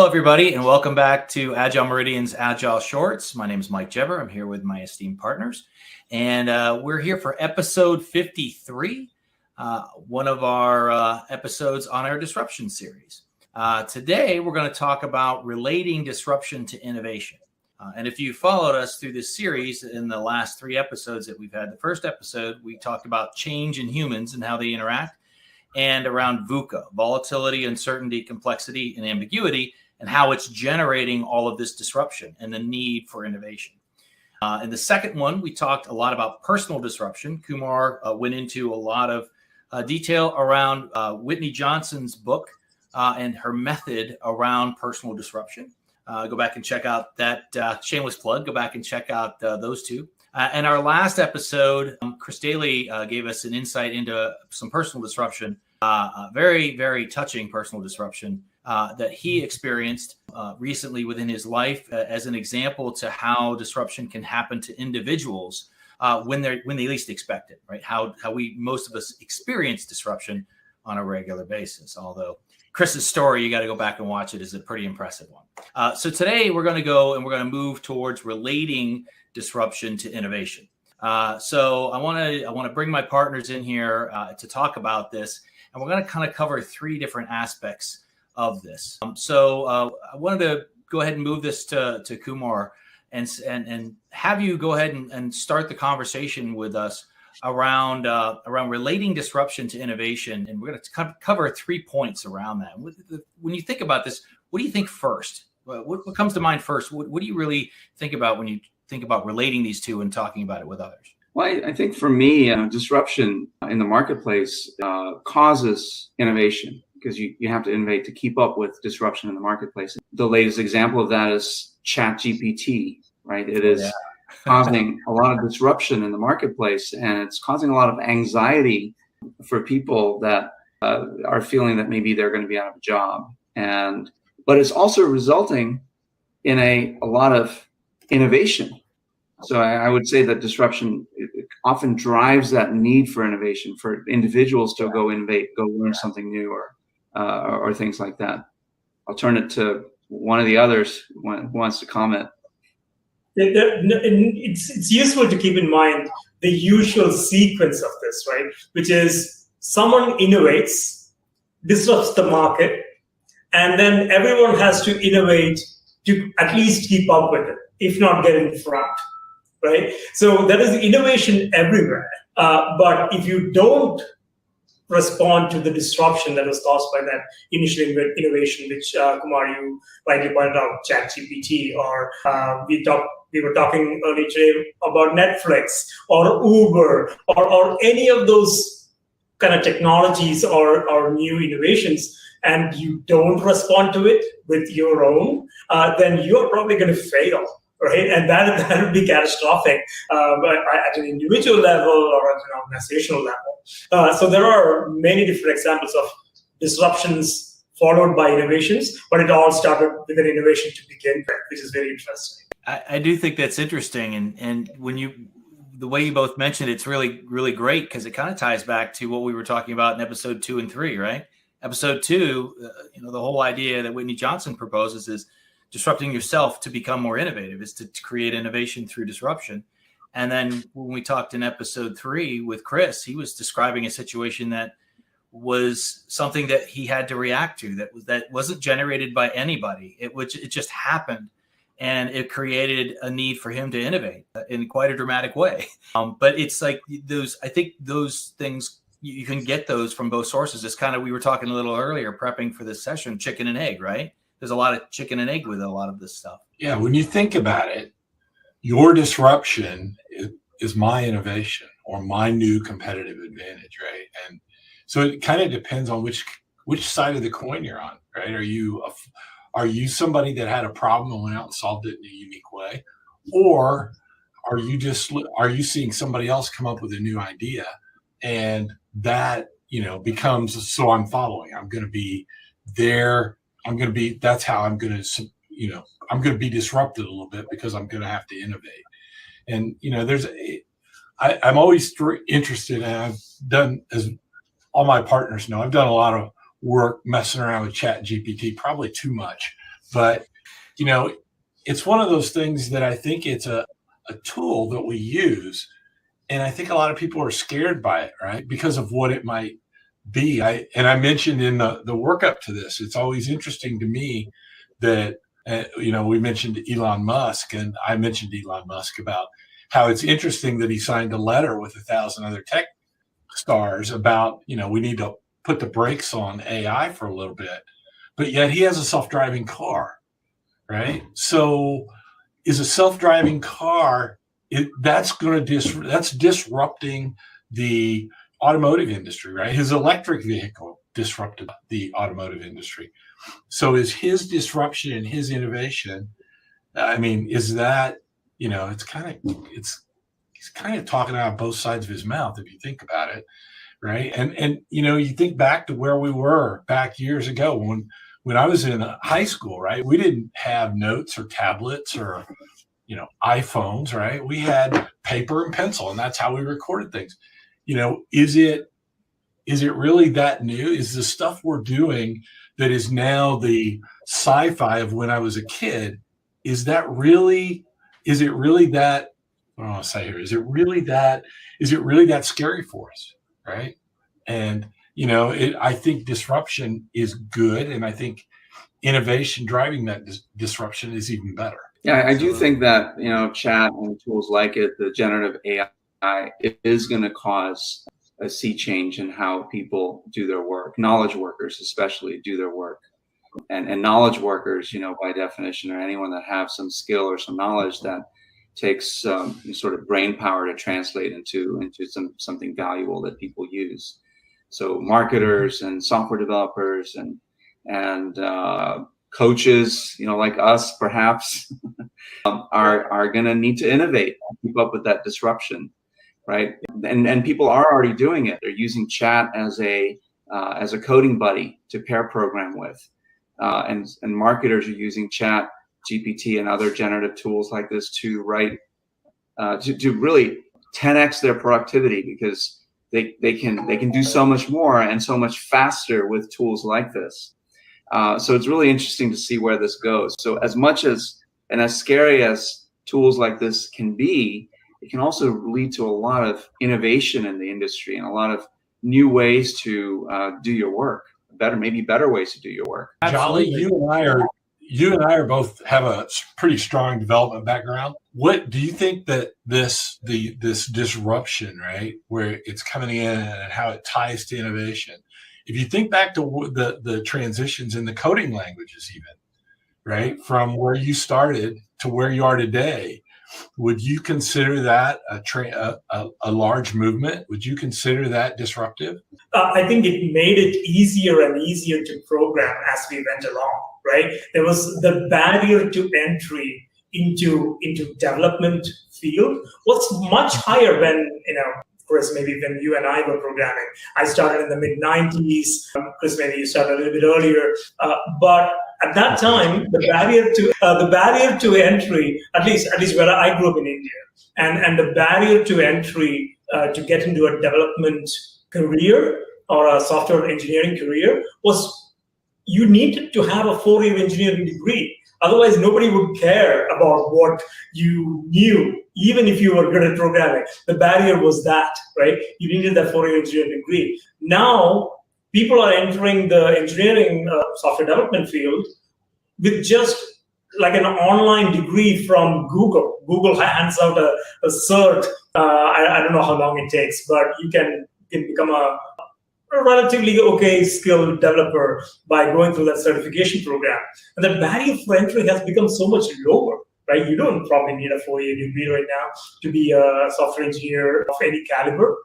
Hello, everybody, and welcome back to Agile Meridian's Agile Shorts. My name is Mike Jever. I'm here with my esteemed partners, and we're here for episode 53, one of our episodes on our disruption series. Today, we're going to talk about relating disruption to innovation. And if you followed us through this series in the last 3 episodes that we've had, the first episode, we talked about change in humans and how they interact, and around VUCA, volatility, uncertainty, complexity, and ambiguity, and how it's generating all of this disruption and the need for innovation. In the second one, we talked a lot about personal disruption. Kumar went into a lot of detail around Whitney Johnson's book and her method around personal disruption. Go back and check out that shameless plug. Go back and check out those two. And our last episode, Chris Daly gave us an insight into some personal disruption, very, very touching personal disruption that he experienced recently within his life as an example to how disruption can happen to individuals when they least expect it, right? How most of us experience disruption on a regular basis. Although Chris's story, you got to go back and watch it, is a pretty impressive one. So today we're going to go and we're going to move towards relating disruption to innovation. So I want to bring my partners in here to talk about this, and we're going to kind of cover 3 different aspects of this. So I wanted to go ahead and move this to Kumar and have you go ahead and start the conversation with us around relating disruption to innovation, and we're going to cover 3 points around that. When you think about this, what do you think first? What comes to mind first? What do you really think about when you think about relating these two and talking about it with others? Well, I think for me, disruption in the marketplace causes innovation, because you have to innovate to keep up with disruption in the marketplace. The latest example of that is ChatGPT, right? It is causing a lot of disruption in the marketplace, and it's causing a lot of anxiety for people that are feeling that maybe they're going to be out of a job. But it's also resulting in a lot of innovation. So I would say that disruption often drives that need for innovation, for individuals to go innovate, go learn something new, or things like that. I'll turn it to one of the others who wants to comment. It's useful to keep in mind the usual sequence of this, right? Which is someone innovates, disrupts the market, and then everyone has to innovate to at least keep up with it, if not get in front, right? So there is innovation everywhere. But if you don't respond to the disruption that was caused by that initial innovation, which Kumar, you rightly pointed out, ChatGPT, or we were talking earlier today about Netflix or Uber or any of those kind of technologies or new innovations, and you don't respond to it with your own, then you're probably going to fail, right? And that would be catastrophic at an individual level or at an organizational level. So there are many different examples of disruptions followed by innovations, but it all started with an innovation to begin with, which is very interesting. I do think that's interesting, and when the way you both mentioned it's really, really great, because it kind of ties back to what we were talking about in episode 2 and 3, right? Episode 2, the whole idea that Whitney Johnson proposes is disrupting yourself to become more innovative, is to create innovation through disruption. And then when we talked in episode 3 with Chris, he was describing a situation that was something that he had to react to, that wasn't generated by anybody. It just happened. And it created a need for him to innovate in quite a dramatic way. But it's like I think those things, you can get those from both sources. It's kind of, we were talking a little earlier, prepping for this session, chicken and egg, right? There's a lot of chicken and egg with a lot of this stuff. Yeah, when you think about it, your disruption is my innovation or my new competitive advantage, right? And so it kind of depends on which side of the coin you're on, right? Are you somebody that had a problem and went out and solved it in a unique way? Or are you seeing somebody else come up with a new idea, and that, becomes, so I'm following, I'm going to be there. That's how I'm going to be disrupted a little bit, because I'm going to have to innovate. And, I'm always interested, and I've done, as all my partners know, I've done a lot of work messing around with ChatGPT, probably too much. But, it's one of those things that I think it's a tool that we use. And I think a lot of people are scared by it, right? Because of what it might be. I mentioned in the workup to this, it's always interesting to me that, we mentioned Elon Musk, and I mentioned Elon Musk about how it's interesting that he signed a letter with 1,000 other tech stars about, we need to put the brakes on AI for a little bit, but yet he has a self-driving car, right? So is a self-driving car, that's disrupting the automotive industry, right? His electric vehicle disrupted the automotive industry. So is his disruption and his innovation, is that, he's kind of talking out both sides of his mouth if you think about it, right? And you think back to where we were back years ago when I was in high school, right? We didn't have notes or tablets or iPhones, right? We had paper and pencil, and that's how we recorded things. Is it really that new? Is the stuff we're doing that is now the sci-fi of when I was a kid, is it really that, what do I want to say here? Is it really that scary for us? Right. And, I think disruption is good. And I think innovation driving that disruption is even better. Yeah, I do think that, chat and tools like it, the generative AI, it is going to cause a sea change in how people do their work. Knowledge workers especially do their work. And knowledge workers, by definition, are anyone that have some skill or some knowledge that takes sort of brain power to translate into something valuable that people use. So marketers and software developers and coaches, like us, perhaps, are going to need to innovate and keep up with that disruption, right? And people are already doing it. They're using chat as a coding buddy to pair program with, and marketers are using chat GPT and other generative tools like this to write, to really 10x their productivity, because they can do so much more and so much faster with tools like this. So it's really interesting to see where this goes. So as much as and as scary as tools like this can be, it can also lead to a lot of innovation in the industry and a lot of new ways to do your work. Maybe better ways to do your work. Jolly, you and I are both have a pretty strong development background. What do you think that this disruption, right, where it's coming in and how it ties to innovation? If you think back to the transitions in the coding languages, even, right, from where you started to where you are today, would you consider that a large movement? Would you consider that disruptive? I think it made it easier and easier to program as we went along, right? There was the barrier to entry into development field was much higher when, of course, maybe when you and I were programming. I started in the mid-90s. Chris, maybe you started a little bit earlier. But at that time, the barrier to entry, at least where I grew up in India, and the barrier to entry to get into a development career or a software engineering career was you needed to have a 4-year engineering degree. Otherwise, nobody would care about what you knew, even if you were good at programming. The barrier was that, right? You needed that 4-year engineering degree. Now, people are entering the engineering software development field with just like an online degree from Google. Google hands out a cert. I don't know how long it takes, but you can become a relatively okay skilled developer by going through that certification program. And the barrier for entry has become so much lower, right? You don't probably need a 4-year degree right now to be a software engineer of any caliber.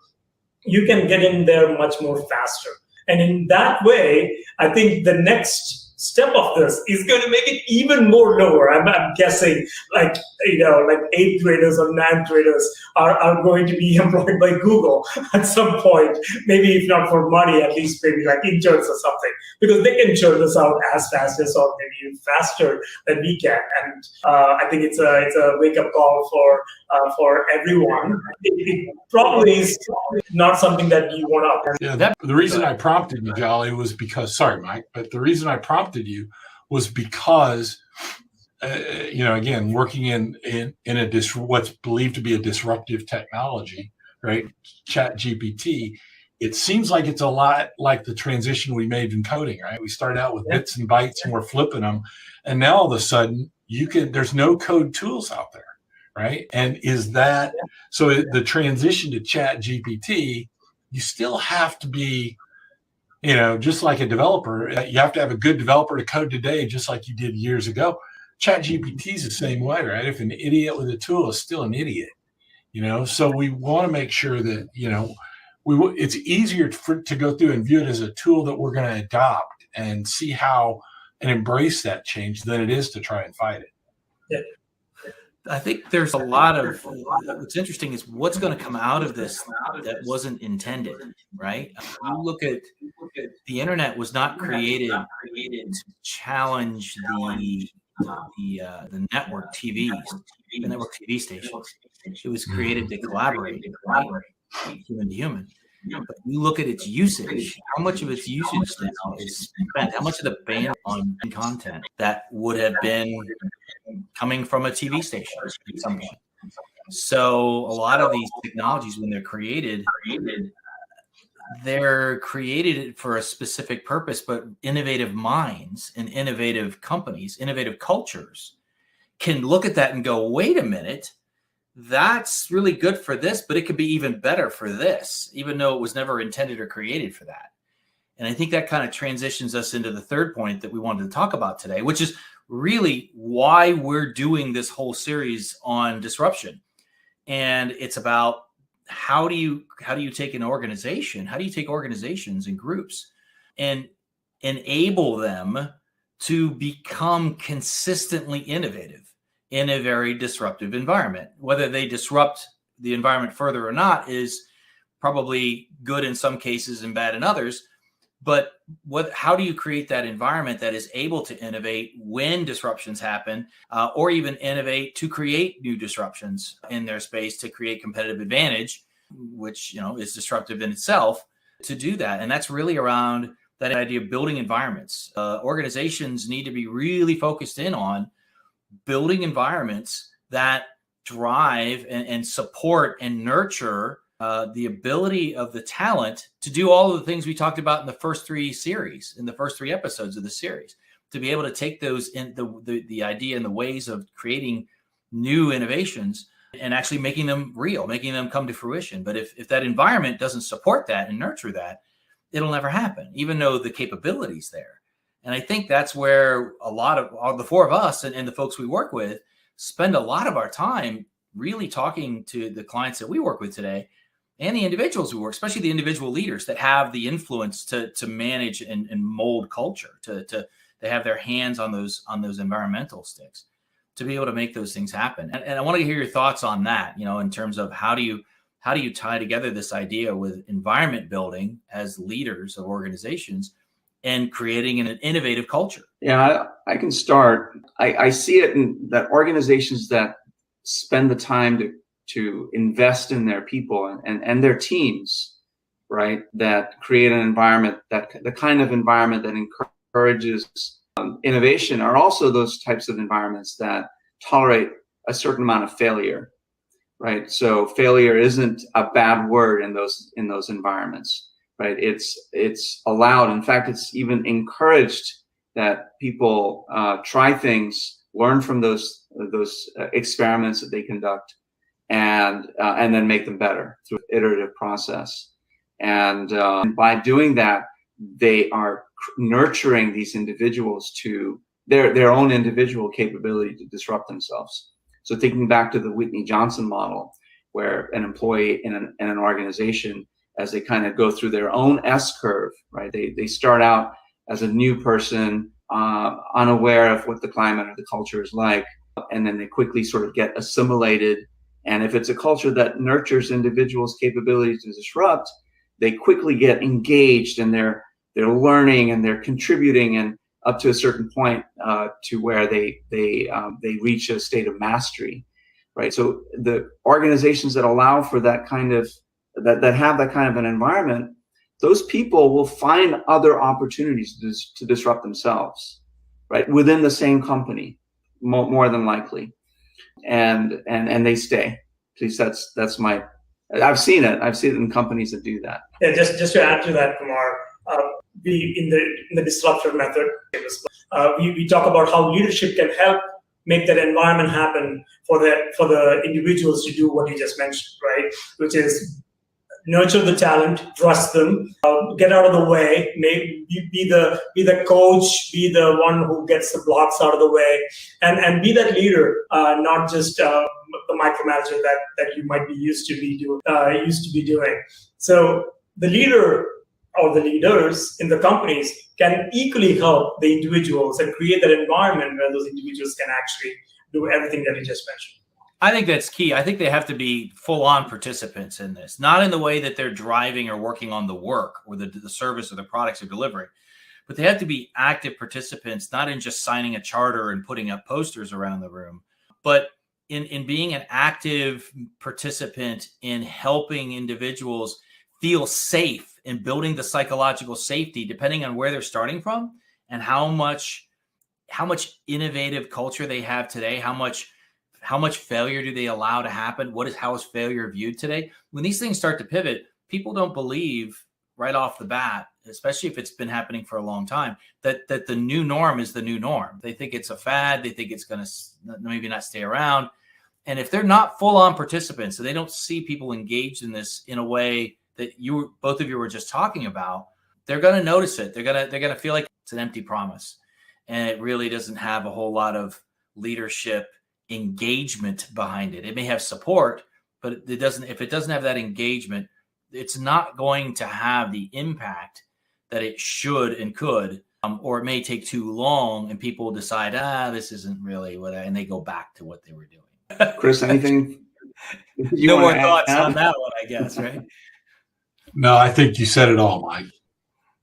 You can get in there much more faster. And in that way, I think the next step of this is going to make it even more lower. I'm guessing like 8th graders or 9th graders are going to be employed by Google at some point, maybe if not for money, at least maybe like interns or something, because they can churn this out as fast as or maybe even faster than we can. And I think it's a wake-up call for everyone. It probably is not something that you want to. Yeah, the reason I prompted you, Jolly, was because, sorry, Mike, but the reason I prompted you was because, again, working in what's believed to be a disruptive technology, right? Chat GPT. It seems like it's a lot like the transition we made in coding, right? We started out with bits and bytes and we're flipping them. And now all of a sudden there's no code tools out there, right? And the transition to Chat GPT, you still have to be, just like a developer, you have to have a good developer to code today, just like you did years ago. Chat GPT is the same way, right? If an idiot with a tool is still an idiot, so we want to make sure that, it's easier to go through and view it as a tool that we're going to adopt and see how and embrace that change than it is to try and fight it. Yeah. I think there's a lot of what's interesting is what's going to come out of this that wasn't intended, right? You look at the internet was not created to challenge the network TVs, the network TV stations. It was created to collaborate, right? Human to human. But you look at its usage, how much of its usage now is spent, how much of the ban on content that would have been coming from a TV station at some point. So a lot of these technologies, when they're created for a specific purpose, but innovative minds and innovative companies, innovative cultures can look at that and go, wait a minute, that's really good for this, but it could be even better for this, even though it was never intended or created for that. And I think that kind of transitions us into the third point that we wanted to talk about today, which is really why we're doing this whole series on disruption. And it's about how do you take an organization, how do you take organizations and groups and enable them to become consistently innovative in a very disruptive environment. Whether they disrupt the environment further or not is probably good in some cases and bad in others. But how do you create that environment that is able to innovate when disruptions happen, or even innovate to create new disruptions in their space to create competitive advantage, which is disruptive in itself, to do that? And that's really around that idea of building environments. Organizations need to be really focused in on building environments that drive and support and nurture the ability of the talent to do all of the things we talked about in the first three episodes of the series, to be able to take those in the idea and the ways of creating new innovations and actually making them real, making them come to fruition. But if that environment doesn't support that and nurture that, it'll never happen, even though the capability's there. And I think that's where a lot of the four of us and the folks we work with spend a lot of our time really talking to the clients that we work with today and the individuals we work, especially the individual leaders that have the influence to manage and mold culture, to have their hands on those environmental sticks, to be able to make those things happen. And I want to hear your thoughts on that, in terms of how do you tie together this idea with environment building as leaders of organizations and creating an innovative culture? Yeah, I can start. I see it in that organizations that spend the time to invest in their people and their teams, right, that create an environment, the kind of environment that encourages innovation, are also those types of environments that tolerate a certain amount of failure, right? So failure isn't a bad word in those environments. Right, it's allowed. In fact, it's even encouraged that people try things, learn from those experiments that they conduct, and then make them better through an iterative process. And by doing that, they are nurturing these individuals to their own individual capability to disrupt themselves. So thinking back to the Whitney Johnson model, where an employee in an organization, as they kind of go through their own S-curve, right? They start out as a new person, unaware of what the climate or the culture is like, and then they quickly sort of get assimilated. And if it's a culture that nurtures individuals' capability to disrupt, they quickly get engaged and they're learning and they're contributing, and up to a certain point to where they reach a state of mastery, right? So the organizations that allow for that kind of that have that kind of an environment, those people will find other opportunities to disrupt themselves, right, within the same company, more than likely, and they stay. At least that's my. I've seen it. I've seen it in companies that do that. Yeah, just to add to that, Kumar, we in the disruptive method, we talk about how leadership can help make that environment happen for the individuals to do what you just mentioned, right? Which is nurture the talent, trust them, get out of the way, be the coach, be the one who gets the blocks out of the way, and be that leader, not just the micromanager that you might be used to be doing. So the leader or the leaders in the companies can equally help the individuals and create that environment where those individuals can actually do everything that you just mentioned. I think that's key. I think they have to be full-on participants in this, not in the way that they're driving or working on the work or the service or the products they're delivering, but they have to be active participants, not in just signing a charter and putting up posters around the room, but in being an active participant in helping individuals feel safe and building the psychological safety, depending on where they're starting from and how much innovative culture they have today, how much failure do they allow to happen? How is failure viewed today? When these things start to pivot, people don't believe right off the bat, especially if it's been happening for a long time, that the new norm is the new norm. They think it's a fad. They think it's going to maybe not stay around. And if they're not full-on participants, so they don't see people engaged in this in a way that both of you were just talking about, they're going to notice it. They're going to feel like it's an empty promise, and it really doesn't have a whole lot of leadership engagement behind it. It may have support, but if it doesn't have that engagement, it's not going to have the impact that it should and could, or it may take too long and people decide, this isn't really and they go back to what they were doing. Chris, anything? No more thoughts on that one, I guess, right? No, I think you said it all, Mike.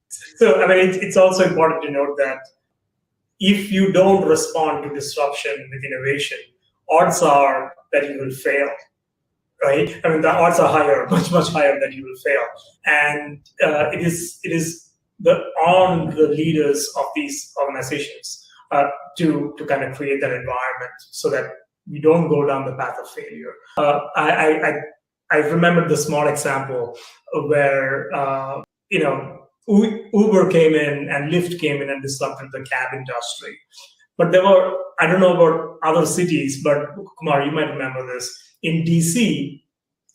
So, I mean, it's also important to note that if you don't respond to disruption with innovation, odds are that you will fail, right? I mean, the odds are higher, much, much higher that you will fail. And it is on the leaders of these organizations to kind of create that environment so that we don't go down the path of failure. I remember the small example where, Uber came in and Lyft came in and disrupted the cab industry. But I don't know about other cities, but Kumar, you might remember this. In DC,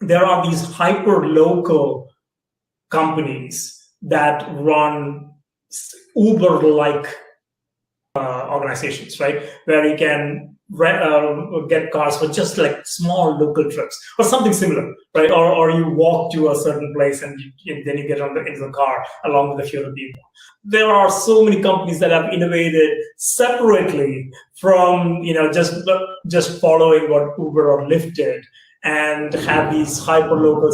there are these hyper-local companies that run Uber-like organizations, right? Where you can get cars for just like small local trips or something similar, right? Or you walk to a certain place and then you get into the car along with a few other people. There are so many companies that have innovated separately from just following what Uber or Lyft did, and have these hyper local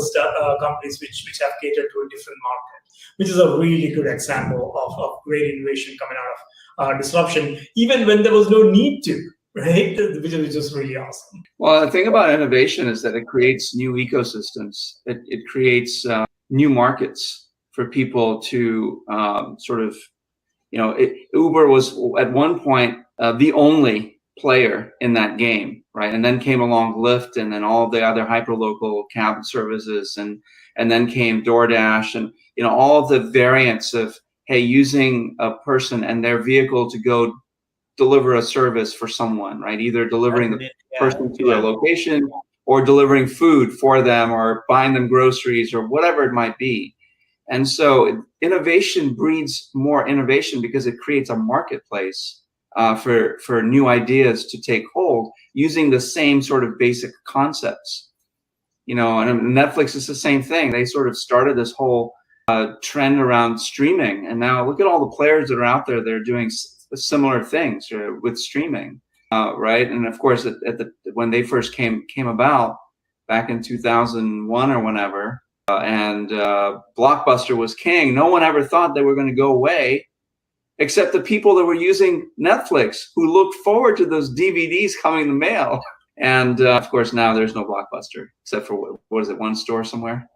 companies which have catered to a different market, which is a really good example of great innovation coming out of disruption, even when there was no need to. Right, which is just really awesome. Well, the thing about innovation is that it creates new ecosystems. It creates new markets for people to Uber was at one point the only player in that game, right? And then came along Lyft, and then all the other hyperlocal cab services, and then came DoorDash, and all of the variants of using a person and their vehicle to go deliver a service for someone, right? Either delivering the person to a location or delivering food for them or buying them groceries or whatever it might be. And so innovation breeds more innovation because it creates a marketplace for new ideas to take hold using the same sort of basic concepts. And Netflix is the same thing. They sort of started this whole trend around streaming. And now look at all the players that are out there that are doing similar things with streaming, right? And of course, when they first came about back in 2001 or whenever, and Blockbuster was king, no one ever thought they were going to go away, except the people that were using Netflix, who looked forward to those DVDs coming in the mail. And of course, now there's no Blockbuster except for what is it, one store somewhere?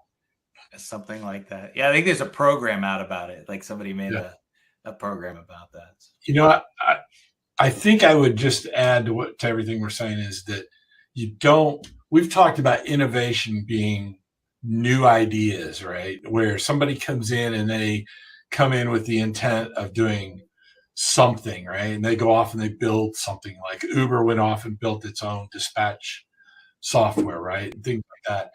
Something like that. Yeah, I think there's a program out about it. Like somebody made a program about that. I think I would just add to everything we're saying is that we've talked about innovation being new ideas, right? Where somebody comes in and they come in with the intent of doing something, right? And they go off and they build something, like Uber went off and built its own dispatch software, right? Things like that.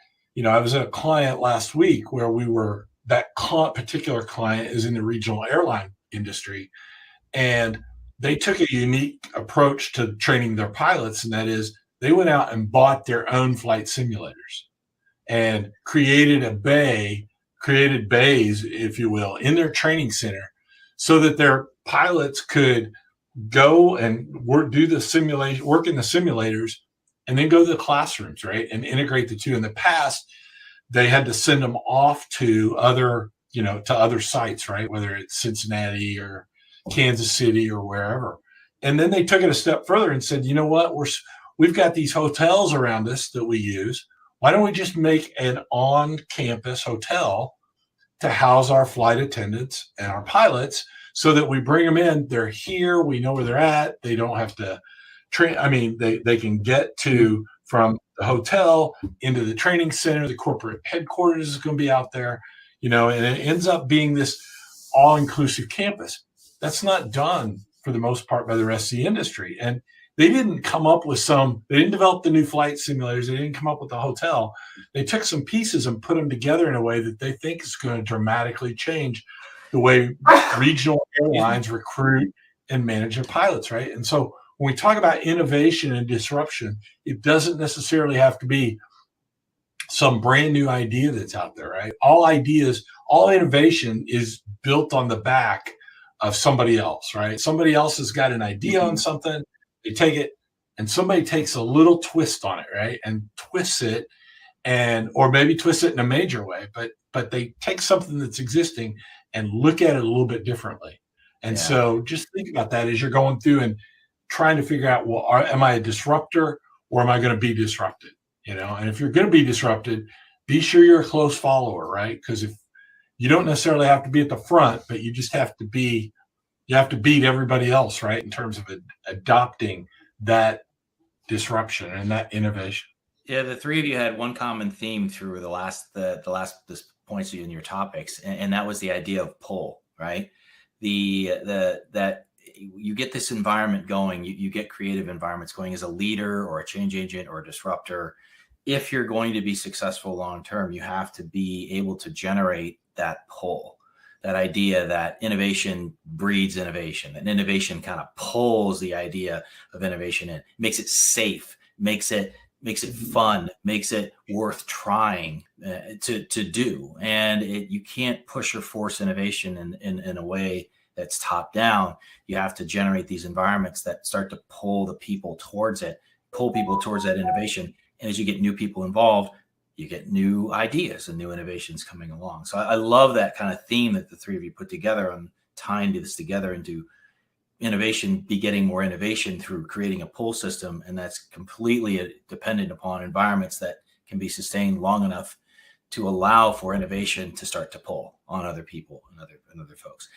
I was at a client last week where that particular client is in the regional airline industry, and they took a unique approach to training their pilots, and that is they went out and bought their own flight simulators and created bays, if you will, in their training center so that their pilots could go and work in the simulators and then go to the classrooms, right? And integrate the two. In the past, they had to send them off to other sites, right? Whether it's Cincinnati or Kansas City or wherever. And then they took it a step further and said, you know what, we've got these hotels around us that we use. Why don't we just make an on-campus hotel to house our flight attendants and our pilots so that we bring them in, they're here, we know where they're at, they don't have to train. I mean, they can get to from the hotel into the training center, the corporate headquarters is going to be out there, and it ends up being this all-inclusive campus. That's not done for the most part by the rest of the industry. And they didn't come up with they didn't develop the new flight simulators. They didn't come up with the hotel. They took some pieces and put them together in a way that they think is going to dramatically change the way regional airlines recruit and manage their pilots, right? And so when we talk about innovation and disruption, it doesn't necessarily have to be some brand new idea that's out there, right? All innovation is built on the back of somebody else, right? Somebody else has got an idea on something, they take it, and somebody takes a little twist on it, right? And twists it, or maybe twist it in a major way, but they take something that's existing and look at it a little bit differently. And so just think about that as you're going through and trying to figure out, well, am I a disruptor or am I going to be disrupted? And if you're going to be disrupted, be sure you're a close follower, right? Because if you don't necessarily have to be at the front, but you just have to beat everybody else, right? In terms of adopting that disruption and that innovation. Yeah, the three of you had one common theme through the last points in your topics, and that was the idea of pull, right? That you get this environment going, you get creative environments going as a leader or a change agent or a disruptor. If you're going to be successful long term, you have to be able to generate that pull, that idea that innovation breeds innovation, and innovation kind of pulls the idea of innovation in, makes it safe, makes it fun, makes it worth trying to do. And you can't push or force innovation in a way that's top down. You have to generate these environments that start to pull people towards that innovation. And as you get new people involved, you get new ideas and new innovations coming along. So I love that kind of theme that the three of you put together on tying this together into innovation begetting more innovation through creating a pull system. And that's completely dependent upon environments that can be sustained long enough to allow for innovation to start to pull on other people and other folks.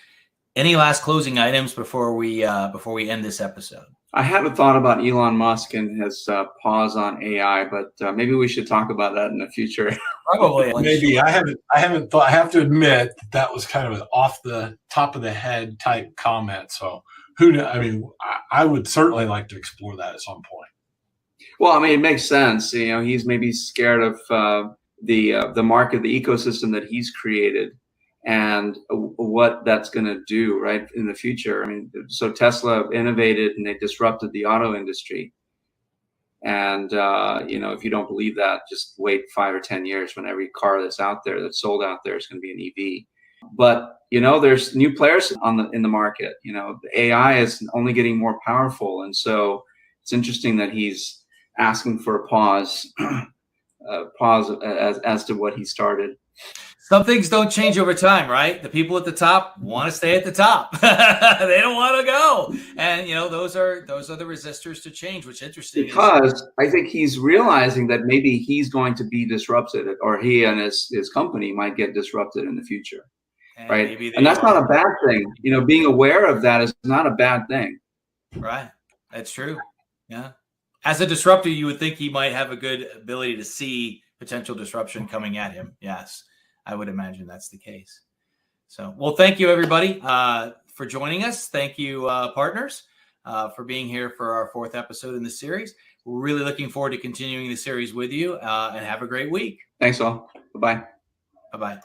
Any last closing items before we end this episode? I haven't thought about Elon Musk and his pause on AI, but maybe we should talk about that in the future. Probably. Maybe I haven't thought. I have to admit that was kind of an off the top of the head type comment. So who knows? I mean, I would certainly like to explore that at some point. Well, I mean, it makes sense. He's maybe scared of the market, the ecosystem that he's created, and what that's going to do right in the future. I mean, so Tesla innovated and they disrupted the auto industry. And, if you don't believe that, just wait 5 or 10 years when every car that's out there, that's sold out there, is going to be an EV. But, there's new players in the market. The AI is only getting more powerful. And so it's interesting that he's asking for a pause as to what he started. Some things don't change over time, right? The people at the top want to stay at the top. They don't want to go. And, those are the resistors to change, which is interesting. Because I think he's realizing that maybe he's going to be disrupted, or he and his company might get disrupted in the future. Right. And that's not a bad thing. Being aware of that is not a bad thing. Right. That's true. Yeah. As a disruptor, you would think he might have a good ability to see potential disruption coming at him. Yes, I would imagine that's the case. So, well, thank you, everybody, for joining us. Thank you, partners, for being here for our 4th episode in the series. We're really looking forward to continuing the series with you, and have a great week. Thanks all. Bye-bye. Bye-bye.